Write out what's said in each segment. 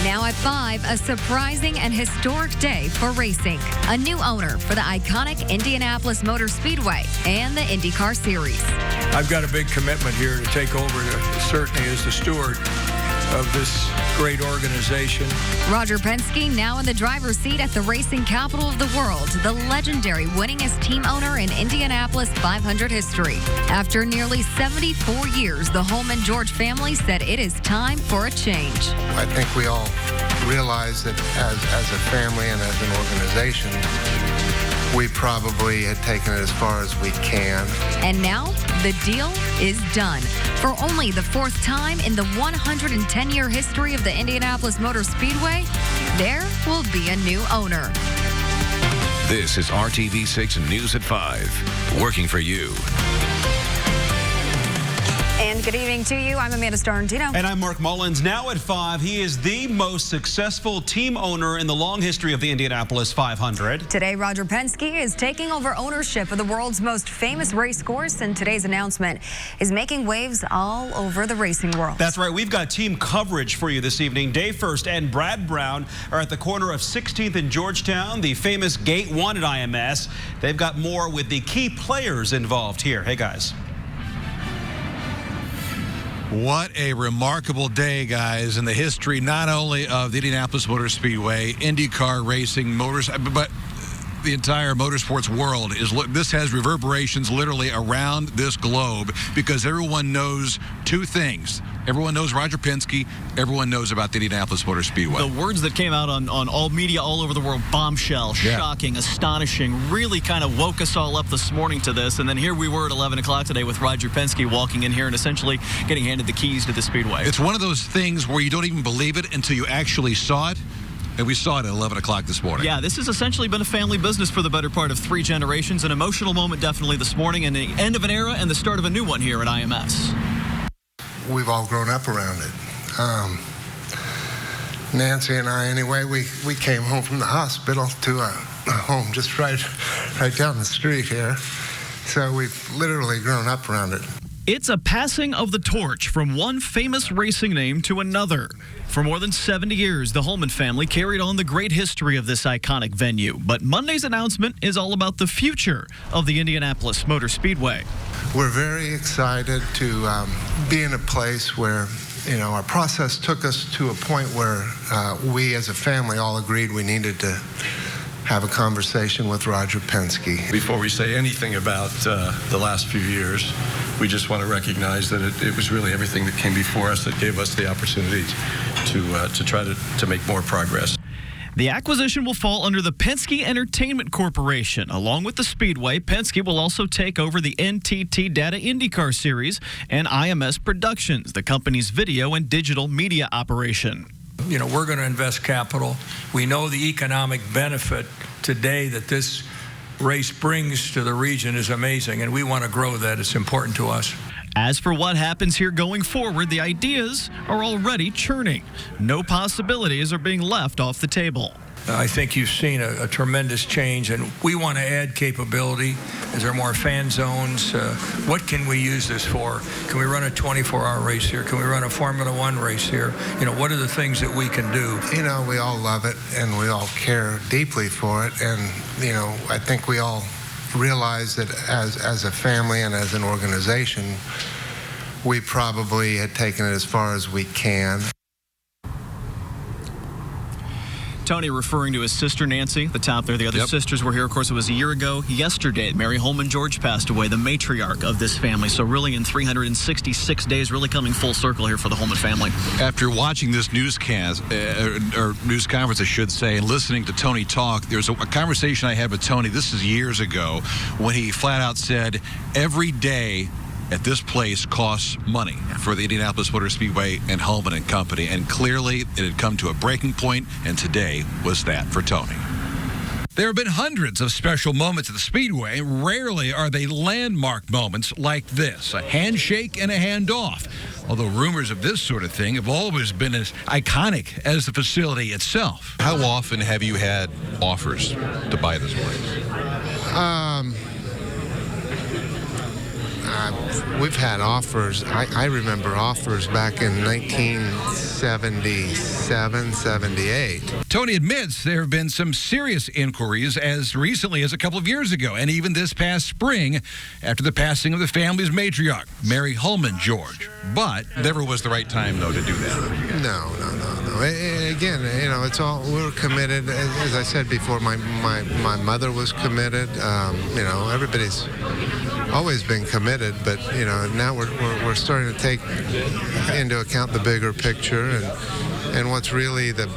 Now at 5, a surprising and historic day for racing. A new owner for the iconic Indianapolis Motor Speedway and the IndyCar Series. I've got a big commitment here to take over, certainly as the steward of this great organization. Roger Penske now in the driver's seat at the racing capital of the world, the legendary winningest team owner in Indianapolis 500 history. After nearly 74 years, the Holman George family said it is time for a change. I think we all realize that as a family and as an organization, we probably had taken it as far as we can. And now, the deal is done. For only the 4th time in the 110-year history of the Indianapolis Motor Speedway, there will be a new owner. This is RTV6 News at 5, working for you. And good evening to you. I'm Amanda Starantino. And I'm Mark Mullins. Now at 5, he is the most successful team owner in the long history of the Indianapolis 500. Today, Roger Penske is taking over ownership of the world's most famous race course, and today's announcement is making waves all over the racing world. That's right. We've got team coverage for you this evening. Dave First and Brad Brown are at the corner of 16th and Georgetown, the famous Gate 1 at IMS. They've got more with the key players involved here. Hey, guys. What a remarkable day, guys, in the history not only of the Indianapolis Motor Speedway, IndyCar racing, motors, but the entire motorsports world. This has reverberations literally around this globe because everyone knows two things. Everyone knows Roger Penske. Everyone knows about the Indianapolis Motor Speedway. The words that came out on all media all over the world, bombshell, shocking, astonishing, really kind of woke us all up this morning to this. And then here we were at 11 o'clock today with Roger Penske walking in here and essentially getting handed the keys to the Speedway. It's one of those things where you don't even believe it until you actually saw it. And we saw it at 11 o'clock this morning. Yeah, this has essentially been a family business for the better part of 3 generations. An emotional moment definitely this morning, and the end of an era and the start of a new one here at IMS. We've all grown up around it. Nancy and I, anyway, we came home from the hospital to a home just right down the street here. So we've literally grown up around it. It's a passing of the torch from one famous racing name to another. For more than 70 years, the Holman family carried on the great history of this iconic venue. But Monday's announcement is all about the future of the Indianapolis Motor Speedway. We're very excited to be in a place where, our process took us to a point where we as a family all agreed we needed to have a conversation with Roger Penske. Before we say anything about the last few years, we just want to recognize that it was really everything that came before us that gave us the opportunity to try to make more progress. The acquisition will fall under the Penske Entertainment Corporation. Along with the Speedway, Penske will also take over the NTT Data IndyCar Series and IMS Productions, the company's video and digital media operation. We're going to invest capital. We know the economic benefit today that this race brings to the region is amazing, and we want to grow that. It's important to us. As for what happens here going forward, the ideas are already churning. No possibilities are being left off the table. I think you've seen a tremendous change, and we want to add capability. Is there more fan zones? What can we use this for? Can we run a 24-hour race here? Can we run a Formula One race here? What are the things that we can do? We all love it, and we all care deeply for it. And, I think we all realize that as a family and as an organization, we probably had taken it as far as we can. Tony referring to his sister Nancy, the top there. The other sisters were here. Of course, it was a year ago yesterday. Mary Holman George passed away, the matriarch of this family. So really in 366 days, really coming full circle here for the Holman family. After watching this newscast, or news conference, I should say, and listening to Tony talk, there's a conversation I had with Tony, this is years ago, when he flat out said, every day at this place costs money for the Indianapolis Motor Speedway and Holman and Company. And clearly it had come to a breaking point, and today was that for Tony. There have been hundreds of special moments at the Speedway. Rarely are they landmark moments like this, a handshake and a handoff. Although rumors of this sort of thing have always been as iconic as the facility itself. How often have you had offers to buy this place? we've had offers. I remember offers back in 1977, 78. Tony admits there have been some serious inquiries as recently as a couple of years ago, and even this past spring after the passing of the family's matriarch, Mary Holman George. But never was the right time, though, to do that. No. Again, it's all, we're committed. As I said before, my mother was committed. Everybody's always been committed, but now we're starting to take into account the bigger picture and what's really the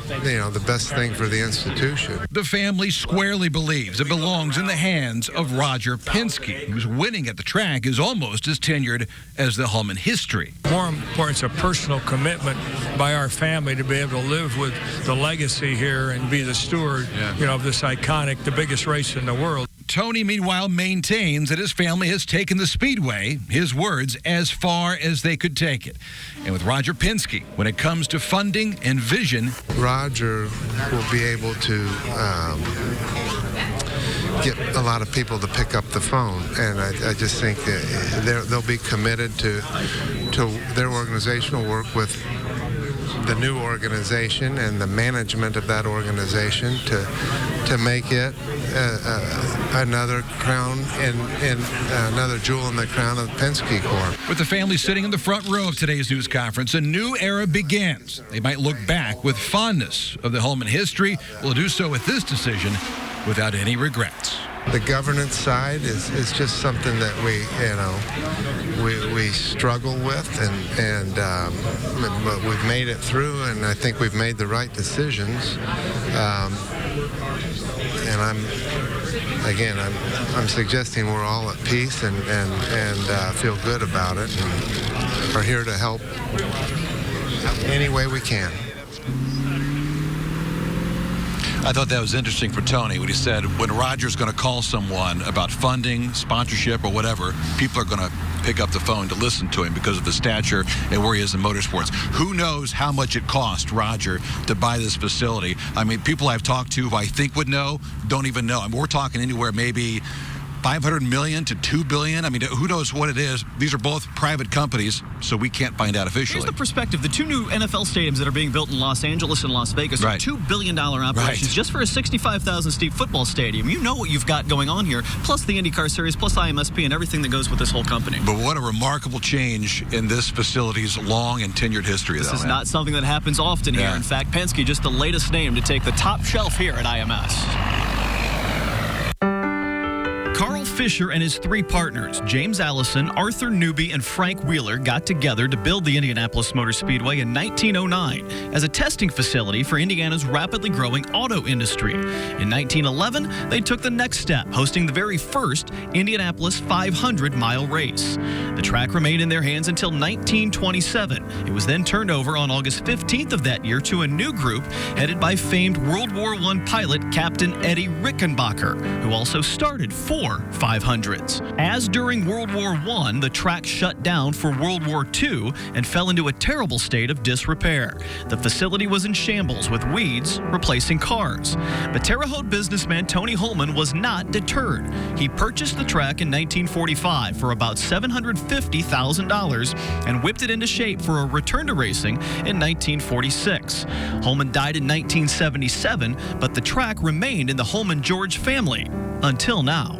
best thing for the institution. The family squarely believes it belongs in the hands of Roger Penske, whose winning at the track is almost as tenured as the Holman history. More important, it's a personal commitment by our family to be able to live with the legacy here and be the steward, of this iconic, the biggest race in the world. Tony, meanwhile, maintains that his family has taken the Speedway, his words, as far as they could take it. And with Roger Penske, when it comes to funding and vision, Roger will be able to get a lot of people to pick up the phone, and I just think that they'll be committed to their organizational work with the new organization and the management of that organization to make it another crown and another jewel in the crown of Penske Corp. With the family sitting in the front row of today's news conference, a new era begins. They might look back with fondness of the Holman history. Will do so with this decision without any regrets. The governance side is just something that we struggle with, but we've made it through, and I think we've made the right decisions. And I'm suggesting we're all at peace and feel good about it, and are here to help any way we can. I thought that was interesting for Tony when he said when Roger's going to call someone about funding, sponsorship, or whatever, people are going to pick up the phone to listen to him because of the stature and where he is in motorsports. Who knows how much it cost Roger to buy this facility? I mean, people I've talked to who I think would know don't even know. I mean, we're talking anywhere maybe $500 million to $2 billion. I mean, who knows what it is? These are both private companies, so we can't find out officially. Here's the perspective. The two new NFL stadiums that are being built in Los Angeles and Las Vegas are $2 billion operations just for a 65,000-seat football stadium. You know what you've got going on here, plus the IndyCar Series, plus IMSP, and everything that goes with this whole company. But what a remarkable change in this facility's long and tenured history, This is not something that happens often here. In fact, Penske, just the latest name to take the top shelf here at IMS. Carl Fisher and his three partners, James Allison, Arthur Newby, and Frank Wheeler, got together to build the Indianapolis Motor Speedway in 1909 as a testing facility for Indiana's rapidly growing auto industry. In 1911, they took the next step, hosting the very first Indianapolis 500-mile race. The track remained in their hands until 1927. It was then turned over on August 15th of that year to a new group headed by famed World War I pilot Captain Eddie Rickenbacker, who also started 4 500s. As during World War I, the track shut down for World War II and fell into a terrible state of disrepair. The facility was in shambles with weeds replacing cars. But Terre Haute businessman Tony Holman was not deterred. He purchased the track in 1945 for about $750,000 and whipped it into shape for a return to racing in 1946. Holman died in 1977, but the track remained in the Holman George family until now.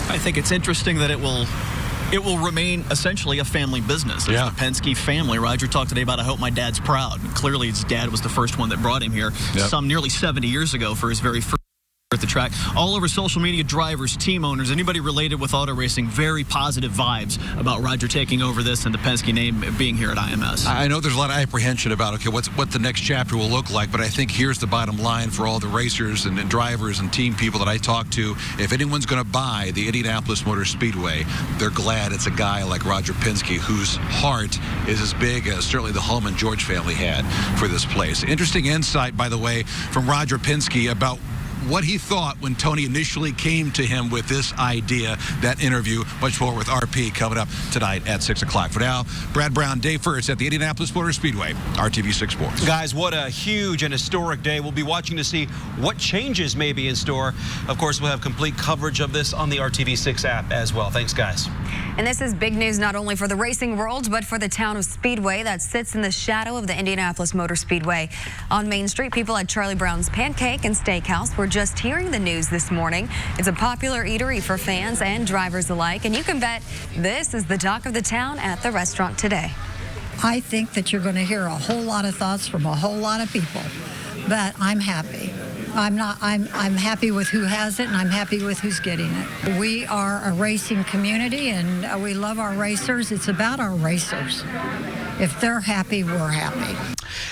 I think it's interesting that it will remain essentially a family business. It's the Penske family. Roger talked today about, I hope my dad's proud. Clearly, his dad was the first one that brought him here some nearly 70 years ago for his very first at the track. All over social media, drivers, team owners, anybody related with auto racing, very positive vibes about Roger taking over this and the Penske name being here at IMS. I know there's a lot of apprehension about, what the next chapter will look like, but I think here's the bottom line for all the racers and drivers and team people that I talk to. If anyone's going to buy the Indianapolis Motor Speedway, they're glad it's a guy like Roger Penske, whose heart is as big as certainly the Holman George family had for this place. Interesting insight, by the way, from Roger Penske about what he thought when Tony initially came to him with this idea, that interview. Much more with RP coming up tonight at 6 o'clock. For now, Brad Brown, Dave Furst at the Indianapolis Motor Speedway, RTV6 Sports. Guys, what a huge and historic day. We'll be watching to see what changes may be in store. Of course, we'll have complete coverage of this on the RTV6 app as well. Thanks, guys. And this is big news not only for the racing world, but for the town of Speedway that sits in the shadow of the Indianapolis Motor Speedway. On Main Street, people at Charlie Brown's Pancake and Steakhouse were just hearing the news this morning. It's a popular eatery for fans and drivers alike, and you can bet this is the talk of the town at the restaurant today. I think that you're going to hear a whole lot of thoughts from a whole lot of people, but I'm happy. I'm happy with who has it, and I'm happy with who's getting it. We are a racing community, and we love our racers. It's about our racers. If they're happy, we're happy.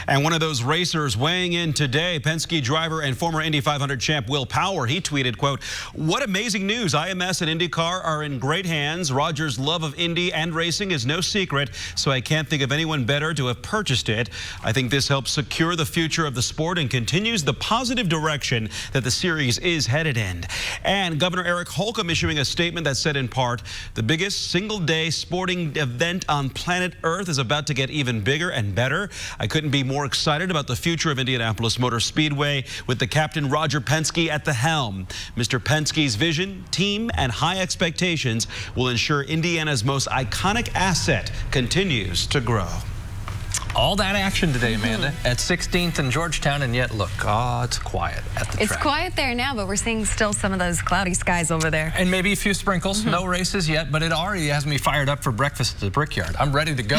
And one of those racers weighing in today, Penske driver and former Indy 500 champ Will Power, he tweeted, quote, "What amazing news. IMS and IndyCar are in great hands. Roger's love of Indy and racing is no secret, so I can't think of anyone better to have purchased it. I think this helps secure the future of the sport and continues the positive direction that the series is headed in." And Governor Eric Holcomb issuing a statement that said in part, "The biggest single-day sporting event on planet Earth is about to get even bigger and better. I couldn't be more excited about the future of Indianapolis Motor Speedway with the captain Roger Penske at the helm. Mr. Penske's vision, team, and high expectations will ensure Indiana's most iconic asset continues to grow." All that action today, Amanda, at 16th and Georgetown, and yet look, it's quiet at the track. It's quiet there now, but we're seeing still some of those cloudy skies over there. And maybe a few sprinkles. No races yet, but it already has me fired up for breakfast at the Brickyard. I'm ready to go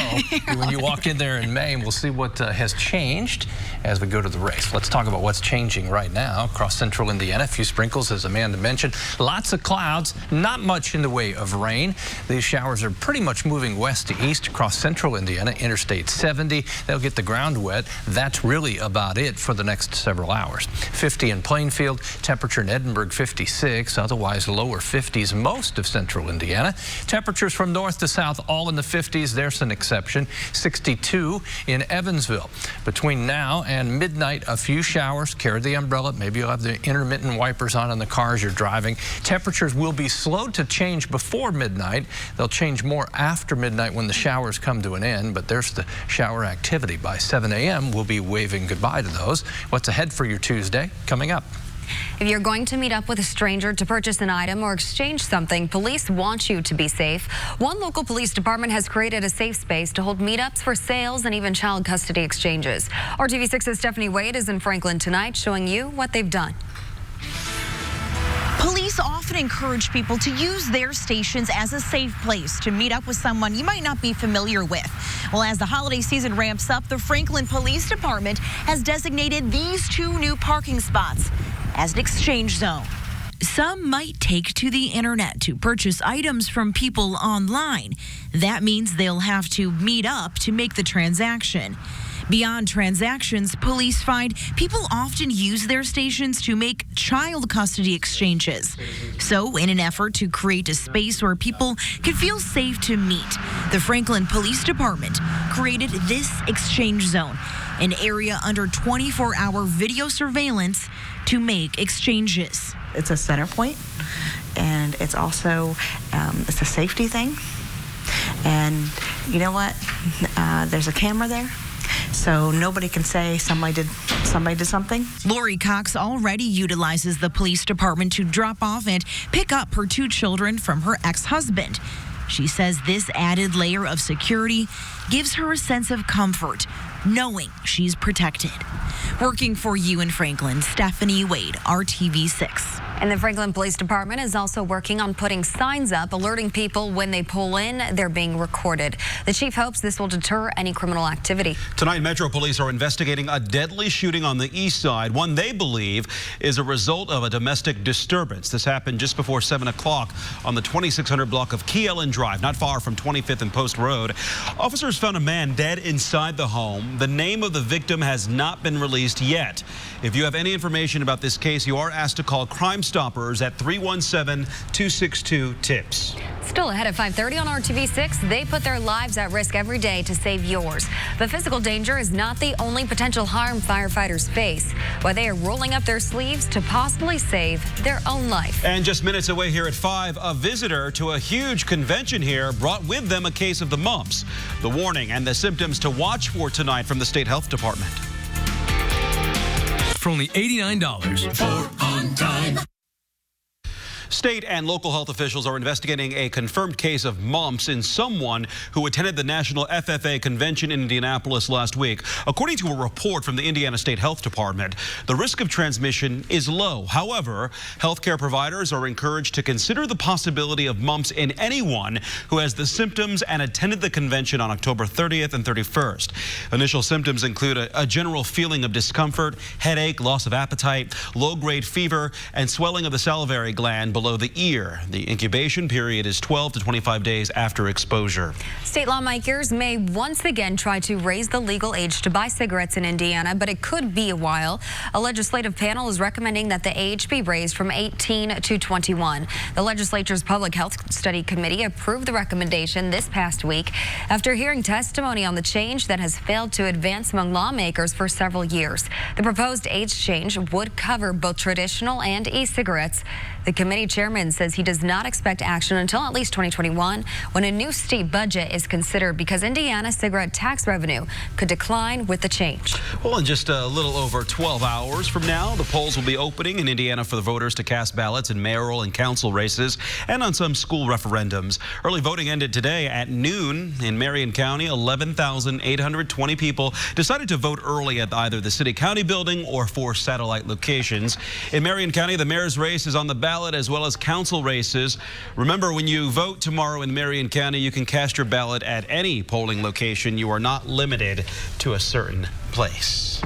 when you walk in there in May, and we'll see what has changed as we go to the race. Let's talk about what's changing right now across central Indiana. A few sprinkles, as Amanda mentioned. Lots of clouds, not much in the way of rain. These showers are pretty much moving west to east across central Indiana, Interstate 70. They'll get the ground wet. That's really about it for the next several hours. 50 in Plainfield, temperature in Edinburgh 56, otherwise lower 50s most of central Indiana. Temperatures from north to south all in the 50s. There's an exception. 62 in Evansville. Between now and midnight, a few showers. Carry the umbrella. Maybe you'll have the intermittent wipers on in the car as you're driving. Temperatures will be slow to change before midnight. They'll change more after midnight when the showers come to an end, but there's the shower activity. By 7 a.m., we'll be waving goodbye to those. What's ahead for your Tuesday? Coming up. If you're going to meet up with a stranger to purchase an item or exchange something, police want you to be safe. One local police department has created a safe space to hold meetups for sales and even child custody exchanges. RTV6's Stephanie Wade is in Franklin tonight showing you what they've done. Police often encourage people to use their stations as a safe place to meet up with someone you might not be familiar with. Well, as the holiday season ramps up, the Franklin Police Department has designated these two new parking spots as an exchange zone. Some might take to the internet to purchase items from people online. That means they'll have to meet up to make the transaction. Beyond transactions, police find people often use their stations to make child custody exchanges. So, in an effort to create a space where people can feel safe to meet, the Franklin Police Department created this exchange zone, an area under 24-hour video surveillance to make exchanges. It's a center point, and it's also it's a safety thing. And you know what? There's a camera there. So nobody can say somebody did something. Lori Cox already utilizes the police department to drop off and pick up her two children from her ex-husband. She says this added layer of security gives her a sense of comfort, knowing she's protected. Working for you in Franklin, Stephanie Wade, RTV6. And the Franklin Police Department is also working on putting signs up, alerting people when they pull in, they're being recorded. The chief hopes this will deter any criminal activity. Tonight, Metro Police are investigating a deadly shooting on the east side, one they believe is a result of a domestic disturbance. This happened just before 7 o'clock on the 2600 block of Key Ellen Drive, not far from 25th and Post Road. Officers found a man dead inside the home. The name of the victim has not been released yet. If you have any information about this case, you are asked to call Crime Stoppers at 317-262-TIPS. Still ahead at 5:30 on RTV6, they put their lives at risk every day to save yours. But physical danger is not the only potential harm firefighters face. Why they are rolling up their sleeves to possibly save their own life. And just minutes away here at 5, a visitor to a huge convention here brought with them a case of the mumps. The warning and the symptoms to watch for tonight from the State Health Department. For only $89 for On Time. State and local health officials are investigating a confirmed case of mumps in someone who attended the National FFA convention in Indianapolis last week. According to a report from the Indiana State Health Department, the risk of transmission is low. However, healthcare providers are encouraged to consider the possibility of mumps in anyone who has the symptoms and attended the convention on October 30th and 31st. Initial symptoms include a general feeling of discomfort, headache, loss of appetite, low-grade fever, and swelling of the salivary gland below the ear. The incubation period is 12 to 25 days after exposure. State lawmakers may once again try to raise the legal age to buy cigarettes in Indiana, but it could be a while. A legislative panel is recommending that the age be raised from 18 to 21. The legislature's Public Health Study Committee approved the recommendation this past week after hearing testimony on the change that has failed to advance among lawmakers for several years. The proposed age change would cover both traditional and e-cigarettes. The committee chairman says he does not expect action until at least 2021, when a new state budget is considered, because Indiana cigarette tax revenue could decline with the change. Well, in just a little over 12 hours from now, the polls will be opening in Indiana for the voters to cast ballots in mayoral and council races and on some school referendums. Early voting ended today at noon in Marion County. 11,820 people decided to vote early at either the city-county building or 4 satellite locations. In Marion County, the mayor's race is on the ballot, as well as council races. Remember, when you vote tomorrow in Marion County, you can cast your ballot at any polling location. You are not limited to a certain place.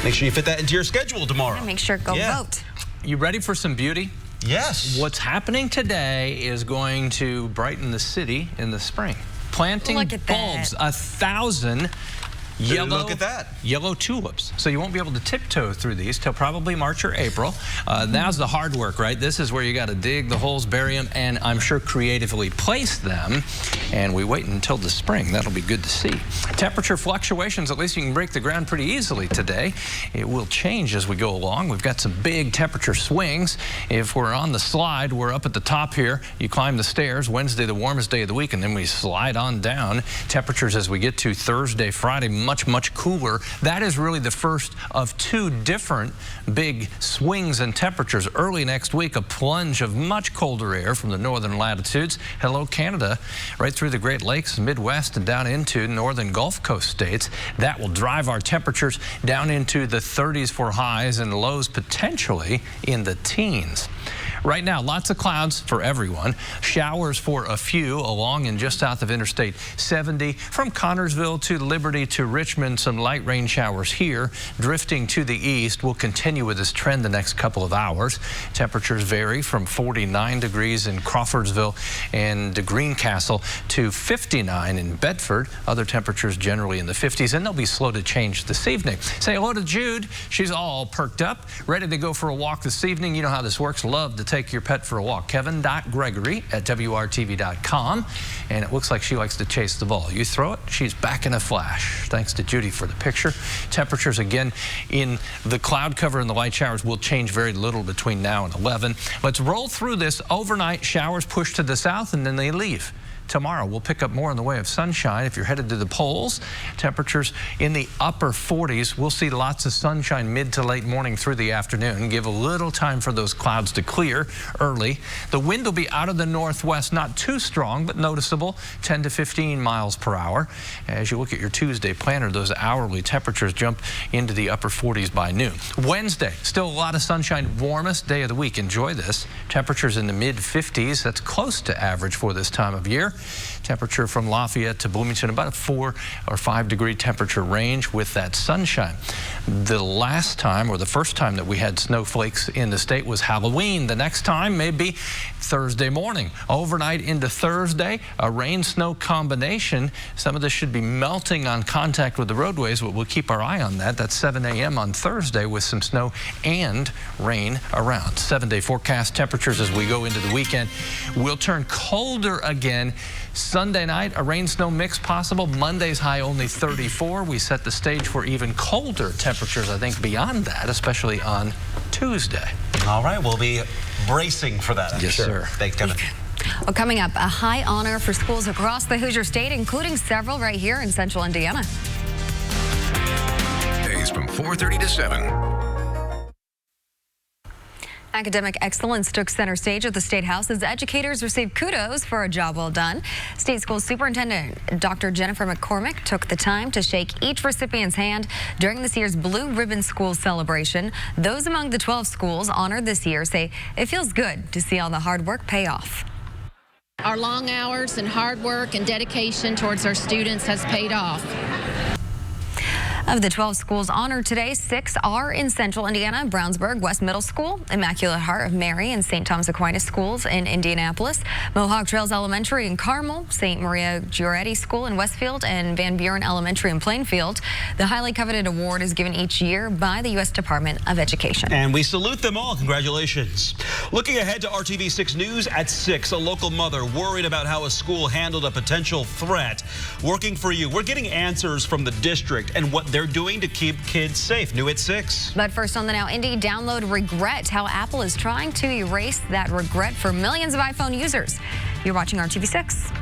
Make sure you fit that into your schedule tomorrow. Make sure to go vote. You ready for some beauty? Yes. What's happening today is going to brighten the city in the spring. Planting bulbs, 1,000 yellow tulips. So you won't be able to tiptoe through these till probably March or April. Now's the hard work, right? This is where you got to dig the holes, bury them, and I'm sure creatively place them. And we wait until the spring. That'll be good to see. Temperature fluctuations, at least you can break the ground pretty easily today. It will change as we go along. We've got some big temperature swings. If we're on the slide, we're up at the top here. You climb the stairs. Wednesday, the warmest day of the week, and then we slide on down. Temperatures as we get to Thursday, Friday, much cooler. That is really the first of 2 different big swings in temperatures. Early next week, a plunge of much colder air from the northern latitudes. Hello, Canada, right through the Great Lakes, Midwest, and down into northern Gulf Coast states. That will drive our temperatures down into the 30s for highs and lows potentially in the teens. Right now, lots of clouds for everyone. Showers for a few along and just south of Interstate 70. From Connorsville to Liberty to Richmond, some light rain showers here. Drifting to the east. We'll continue with this trend the next couple of hours. Temperatures vary from 49 degrees in Crawfordsville and Greencastle to 59 in Bedford. Other temperatures generally in the 50s, and they'll be slow to change this evening. Say hello to Jude. She's all perked up, ready to go for a walk this evening. You know how this works. Love to take your pet for a walk. Kevin.Gregory@WRTV.com. And it looks like she likes to chase the ball. You throw it, she's back in a flash. Thanks to Judy for the picture. Temperatures again in the cloud cover and the light showers will change very little between now and 11. Let's roll through this. Overnight showers push to the south and then they leave. Tomorrow, we'll pick up more in the way of sunshine. If you're headed to the polls, temperatures in the upper 40s. We'll see lots of sunshine mid to late morning through the afternoon. Give a little time for those clouds to clear early. The wind will be out of the northwest, not too strong, but noticeable, 10 to 15 miles per hour. As you look at your Tuesday planner, those hourly temperatures jump into the upper 40s by noon. Wednesday, still a lot of sunshine, warmest day of the week. Enjoy this. Temperatures in the mid 50s. That's close to average for this time of year. Temperature from Lafayette to Bloomington, about a 4 or 5 degree temperature range with that sunshine. The last time, or the first time that we had snowflakes in the state was Halloween. The next time may be Thursday morning. Overnight into Thursday, a rain-snow combination. Some of this should be melting on contact with the roadways, but we'll keep our eye on that. That's 7 a.m. on Thursday with some snow and rain around. 7-day forecast temperatures as we go into the weekend will turn colder again. Sunday night, a rain-snow mix possible. Monday's high only 34. We set the stage for even colder temperatures, I think, beyond that, especially on Tuesday. All right, we'll be bracing for that, I'm yes, sure. Sir. Thanks, Kevin. Well, coming up, a high honor for schools across the Hoosier State, including several right here in central Indiana. Days from 4:30 to 7. Academic excellence took center stage at the State House as educators received kudos for a job well done. State School Superintendent Dr. Jennifer McCormick took the time to shake each recipient's hand during this year's Blue Ribbon School celebration. Those among the 12 schools honored this year say it feels good to see all the hard work pay off. Our long hours and hard work and dedication towards our students has paid off. Of the 12 schools honored today, 6 are in central Indiana: Brownsburg West Middle School, Immaculate Heart of Mary and St. Thomas Aquinas schools in Indianapolis, Mohawk Trails Elementary in Carmel, St. Maria Giuretti School in Westfield, and Van Buren Elementary in Plainfield. The highly coveted award is given each year by the U.S. Department of Education. And we salute them all. Congratulations. Looking ahead to RTV6 News at 6, a local mother worried about how a school handled a potential threat. Working for you, we're getting answers from the district and what they're doing to keep kids safe. New at 6. But first on the Now Indy, download Regret, how Apple is trying to erase that regret for millions of iPhone users. You're watching RTV6.